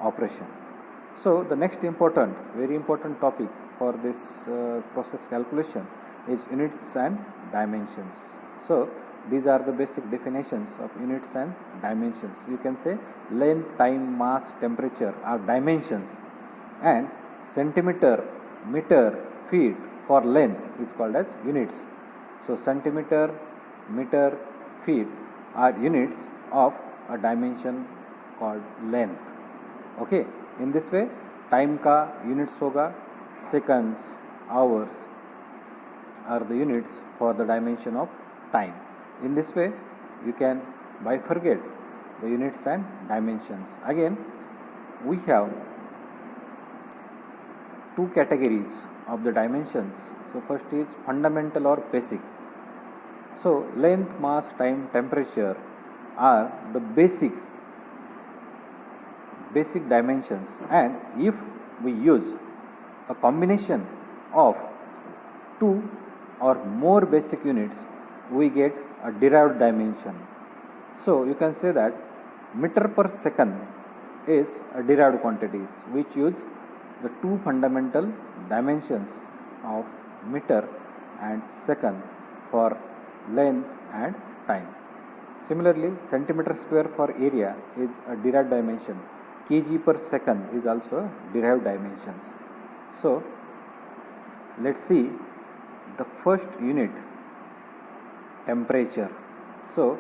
operation. So the next important, very important topic for this process calculation is units and dimensions. So these are the basic definitions of units and dimensions. You can say length, time, mass, temperature are dimensions, and centimeter, meter, feet for length is called as units. So centimeter, meter, feet are units of a dimension called length. Okay, in this way time का units होगा, seconds, hours are the units for the dimension of time. In this way you can bifurcate the units and dimensions. Again we have two categories of the dimensions. So first is fundamental or basic. So length, mass, time, temperature are the basic dimensions, and if we use a combination of two or more basic units, we get a derived dimension. So you can say that meter per second is a derived quantities which use the two fundamental dimensions of meter and second for length and time. Similarly, centimeter square for area is a derived dimension. Kg per second is also derived dimensions. So let's see the first unit, temperature. So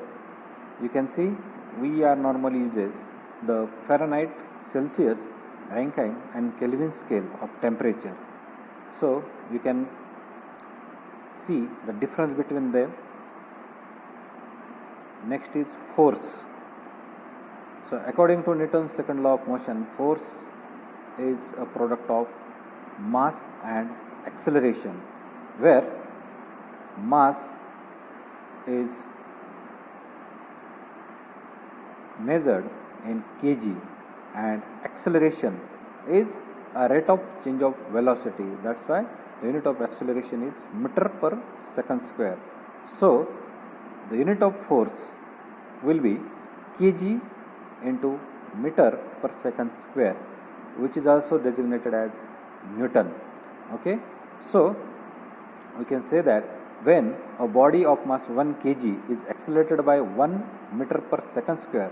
you can see we are normally uses the Fahrenheit, Celsius, Rankine and Kelvin scale of temperature. So you can see the difference between them. Next is force. So according to Newton's second law of motion, force is a product of mass and acceleration, where mass is measured in kg and acceleration is a rate of change of velocity. That's why the unit of acceleration is meter per second square. So the unit of force will be kg into meter per second square, which is also designated as Newton. Okay, so we can say that when a body of mass 1 kg is accelerated by 1 meter per second square,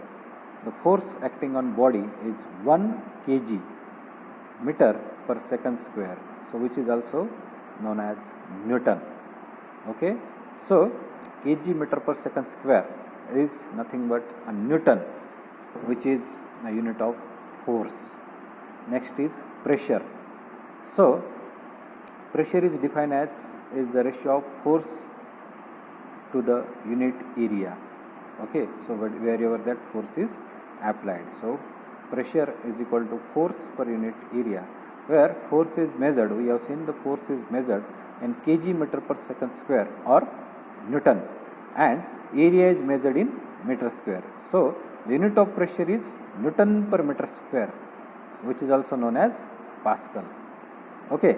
the force acting on body is 1 kg meter per second square, so which is also known as Newton. Okay, so kg meter per second square is nothing but a Newton, which is a unit of force. Next is pressure. So pressure is defined as is the ratio of force to the unit area. Okay, so wherever that force is applied. So pressure is equal to force per unit area, where force is measured, we have seen the force is measured in kg meter per second square or Newton, and area is measured in meter square. So the unit of pressure is Newton per meter square, which is also known as Pascal. Okay,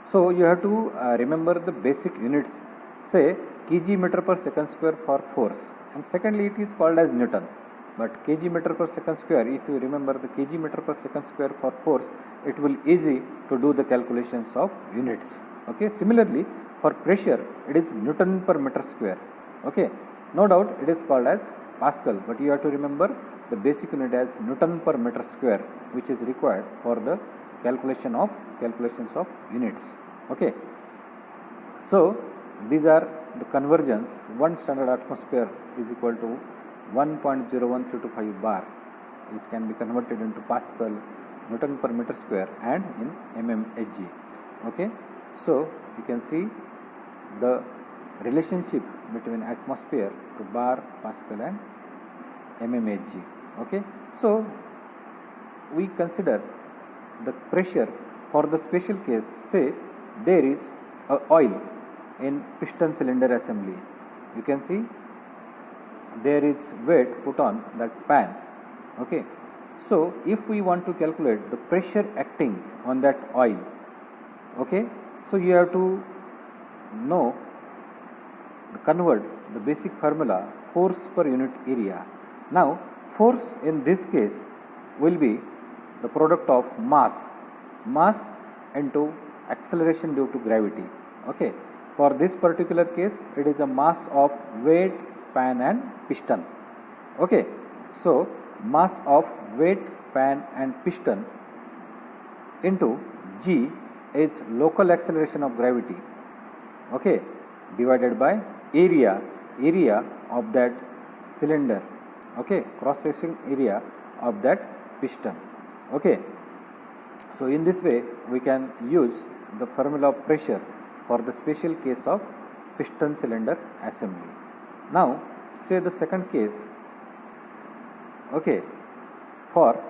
so you have to remember the basic units. Say kg meter per second square for force, and secondly it is called as Newton. But kg meter per second square, if you remember the kg meter per second square for force, it will easy to do the calculations of units. Okay, similarly for pressure it is Newton per meter square. Okay, no doubt it is called as Pascal, but you have to remember the basic unit as Newton per meter square, which is required for the calculations of units. Okay, so these are the conversions. 1 standard atmosphere is equal to 1.01325 bar, which can be converted into Pascal, Newton per meter square and in mmHg. Okay, so you can see the relationship between atmosphere to bar, Pascal and mmHg. Okay, so we consider the pressure for the special case. Say there is a oil in piston cylinder assembly. You can see there is weight put on that pan. Okay, so if we want to calculate the pressure acting on that oil, okay, so you have to know convert the basic formula force per unit area. Now force in this case will be the product of mass into acceleration due to gravity. Okay, for this particular case it is a mass of weight, pan and piston. Okay, so mass of weight, pan and piston into g is local acceleration of gravity, okay, divided by area of that cylinder, okay, cross section area of that piston. Okay, so in this way we can use the formula of pressure for the special case of piston cylinder assembly. Now say the second case, okay, for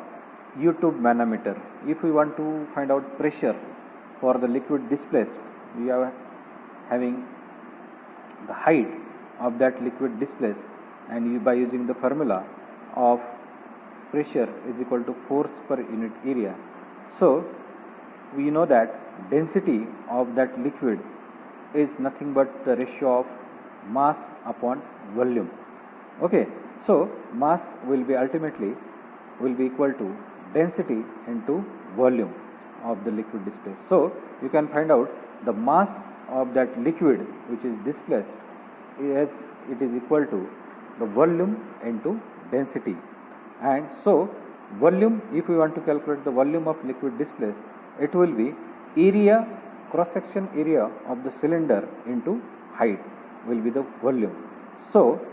U-tube manometer. If we want to find out pressure for the liquid displaced, we are having the height of that liquid displaced, and by using the formula of pressure is equal to force per unit area. So we know that density of that liquid is nothing but the ratio of mass upon volume. Okay, so mass will be ultimately equal to density into volume of the liquid displaced. So you can find out the mass of that liquid which is displaced as it is equal to the volume into density. And so volume, if we want to calculate the volume of liquid displaced, it will be area, cross section area of the cylinder into height will be the volume. So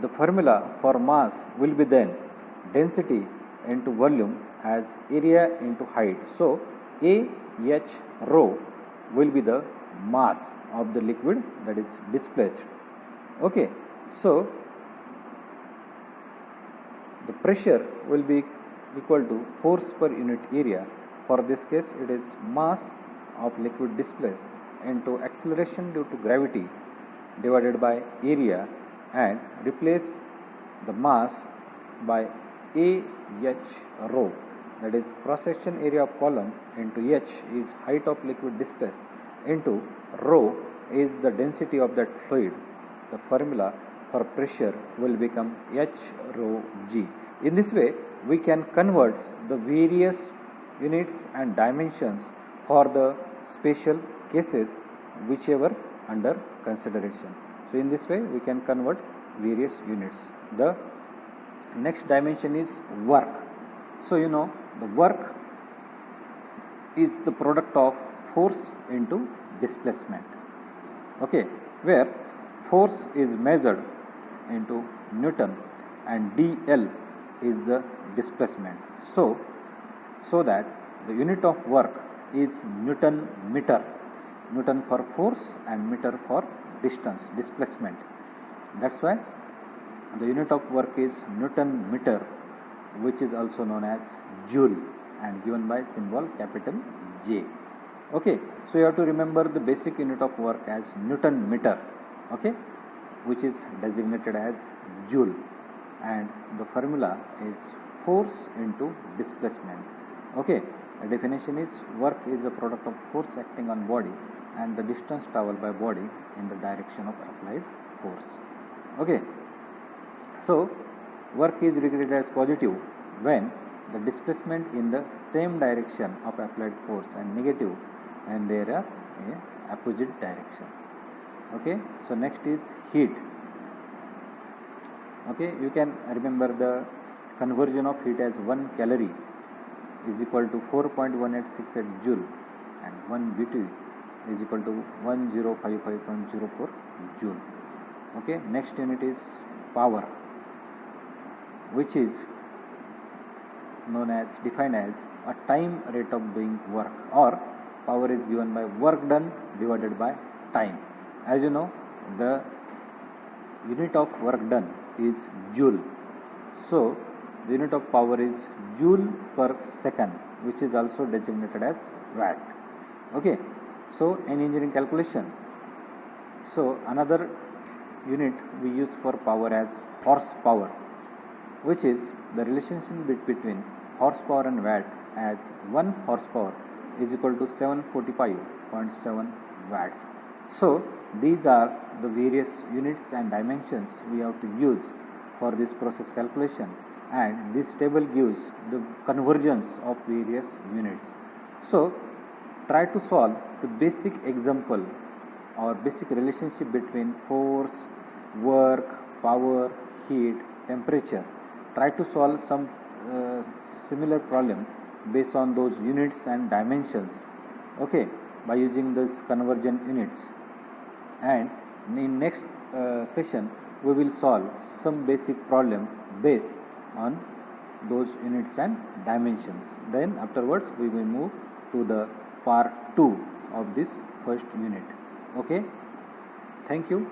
the formula for mass will be then density into volume as area into height. So A H rho will be the mass of the liquid that is displaced. Okay, so the pressure will be equal to force per unit area. For this case it is mass of liquid displaced into acceleration due to gravity divided by area, and replace the mass by A H rho, that is cross section area of column, into H is height of liquid displaced, into rho is the density of that fluid. The formula for pressure will become H rho g. In this way we can convert the various units and dimensions for the special cases whichever under consideration. So in this way we can convert various units. The next dimension is work. So you know the work is the product of force into displacement. Okay, where force is measured into Newton and dl is the displacement. So that the unit of work is Newton meter. Newton for force and meter for distance, displacement. That's why the unit of work is Newton meter, which is also known as joule and given by symbol capital J. Okay, so you have to remember the basic unit of work as Newton meter, okay, which is designated as joule, and the formula is force into displacement. Okay, the definition is work is the product of force acting on body and the distance traveled by body in the direction of applied force. Okay, so work is regarded as positive when the displacement in the same direction of applied force, and negative and there are a opposite direction. Okay, so next is heat. Okay, you can remember the conversion of heat as 1 calorie is equal to 4.1868 joule, and 1 BTU is equal to 1055.04 joule. Okay, next unit is power, which is known as defined as a time rate of doing work, or power is given by work done divided by time. As you know, the unit of work done is joule. So the unit of power is joule per second, which is also designated as watt. Okay, so in engineering calculation, so another unit we use for power as horsepower, which is the relationship between horsepower and watt, as 1 horsepower is equal to 745.7 watts. So these are the various units and dimensions we have to use for this process calculation, and this table gives the convergence of various units. So try to solve the basic example or basic relationship between force, work, power, heat, temperature. Try to solve some similar problem based on those units and dimensions, okay, by using this convergent units. And in next session we will solve some basic problem based on those units and dimensions. Then afterwards we will move to the part 2 of this first unit. Okay, thank you.